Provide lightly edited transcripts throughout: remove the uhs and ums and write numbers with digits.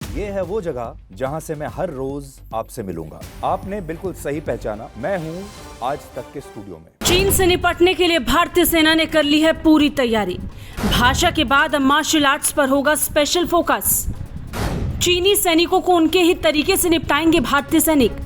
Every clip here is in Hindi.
ये है वो जगह जहां से मैं हर रोज आपसे मिलूंगा। आपने बिल्कुल सही पहचाना, मैं हूं आज तक के स्टूडियो में। चीन से निपटने के लिए भारतीय सेना ने कर ली है पूरी तैयारी। भाषा के बाद अब मार्शल आर्ट्स पर होगा स्पेशल फोकस। चीनी सैनिकों को उनके ही तरीके से निपटाएंगे भारतीय सैनिक,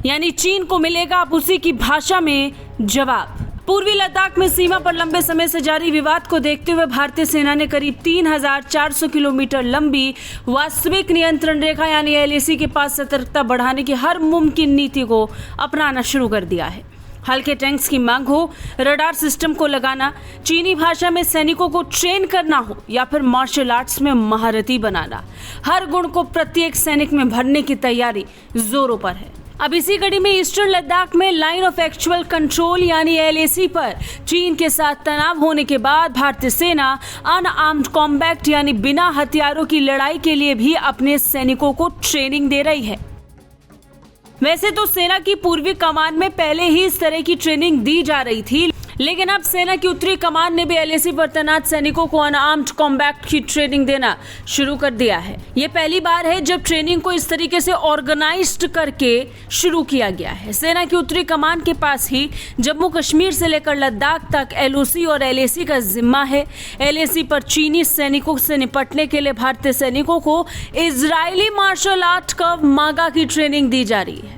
यानी चीन को मिलेगा अब उसी की भाषा में जवाब। पूर्वी लद्दाख में सीमा पर लंबे समय से जारी विवाद को देखते हुए भारतीय सेना ने करीब 3400 किलोमीटर लंबी वास्तविक नियंत्रण रेखा यानी LAC के पास सतर्कता बढ़ाने की हर मुमकिन नीति को अपनाना शुरू कर दिया है। हल्के टैंक्स की मांग हो, रडार सिस्टम को लगाना, चीनी भाषा में सैनिकों को ट्रेन करना हो या फिर मार्शल आर्ट्स में महारथी बनाना, हर गुण को प्रत्येक सैनिक में भरने की तैयारी जोरों पर है। अब इसी कड़ी में ईस्टर्न लद्दाख में लाइन ऑफ एक्चुअल कंट्रोल यानी LAC पर चीन के साथ तनाव होने के बाद भारतीय सेना अनआर्म्ड कॉम्बैट यानी बिना हथियारों की लड़ाई के लिए भी अपने सैनिकों को ट्रेनिंग दे रही है। वैसे तो सेना की पूर्वी कमान में पहले ही इस तरह की ट्रेनिंग दी जा रही थी, लेकिन अब सेना की उत्तरी कमान ने भी LAC पर तैनात सैनिकों को अनआर्म्ड कॉम्बैट की ट्रेनिंग देना शुरू कर दिया है। ये पहली बार है जब ट्रेनिंग को इस तरीके से ऑर्गेनाइज्ड करके शुरू किया गया है। सेना की उत्तरी कमान के पास ही जम्मू कश्मीर से लेकर लद्दाख तक LOC और LAC का जिम्मा है। LAC पर चीनी सैनिकों से निपटने के लिए भारतीय सैनिकों को इजरायली मार्शल आर्ट कर्व मागा की ट्रेनिंग दी जा रही है।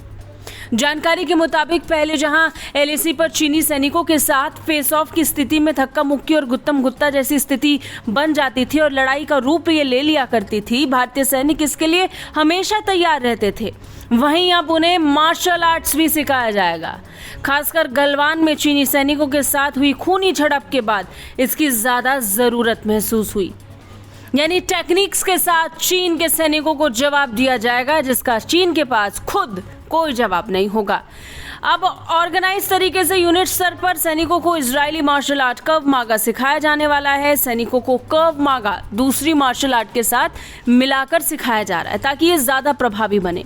जानकारी के मुताबिक पहले जहां LAC पर चीनी सैनिकों के साथ फेस ऑफ की स्थिति में धक्का मुक्की और गुत्तम गुत्ता जैसी स्थिति बन जाती थी और लड़ाई का रूप ये ले लिया करती थी, भारतीय सैनिक इसके लिए हमेशा तैयार रहते थे। वहीं अब उन्हें मार्शल आर्ट्स भी सिखाया जाएगा। खासकर गलवान में चीनी सैनिकों के साथ हुई खूनी झड़प के बाद इसकी ज्यादा जरूरत महसूस हुई, यानी टेक्निक्स के साथ चीन के सैनिकों को जवाब दिया जाएगा जिसका चीन के पास खुद कोई जवाब नहीं होगा। अब ऑर्गेनाइज तरीके से यूनिट स्तर पर सैनिकों को इजरायली मार्शल आर्ट कर्व मागा सिखाया जाने वाला है। सैनिकों को कर्व मागा दूसरी मार्शल आर्ट के साथ मिलाकर सिखाया जा रहा है ताकि ये ज्यादा प्रभावी बने।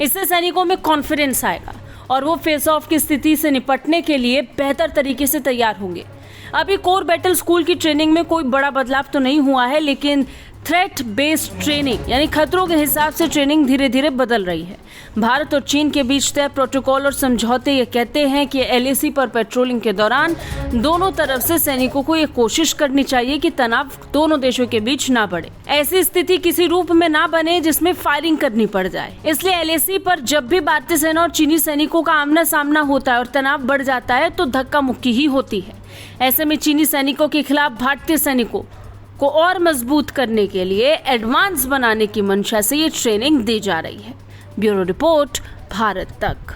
इससे सैनिकों में कॉन्फिडेंस आएगा और वो फेस ऑफ की स्थिति से निपटने के लिए बेहतर तरीके से तैयार होंगे। अभी कोर बैटल स्कूल की ट्रेनिंग में कोई बड़ा बदलाव तो नहीं हुआ है, लेकिन थ्रेट बेस्ड ट्रेनिंग यानी खतरों के हिसाब से ट्रेनिंग धीरे धीरे बदल रही है। भारत और चीन के बीच तय प्रोटोकॉल और समझौते ये कहते हैं कि LAC पर पेट्रोलिंग के दौरान दोनों तरफ से सैनिकों को ये कोशिश करनी चाहिए कि तनाव दोनों देशों के बीच ना बढ़े, ऐसी स्थिति किसी रूप में ना बने जिसमें फायरिंग करनी पड़ जाए। इसलिए LAC पर जब भी भारतीय सेना और चीनी सैनिकों का आमना सामना होता है और तनाव बढ़ जाता है तो धक्का मुक्की ही होती है। ऐसे में चीनी सैनिकों के खिलाफ भारतीय सैनिकों को और मजबूत करने के लिए एडवांस बनाने की मंशा से ये ट्रेनिंग दी जा रही है। ब्यूरो रिपोर्ट, भारत तक।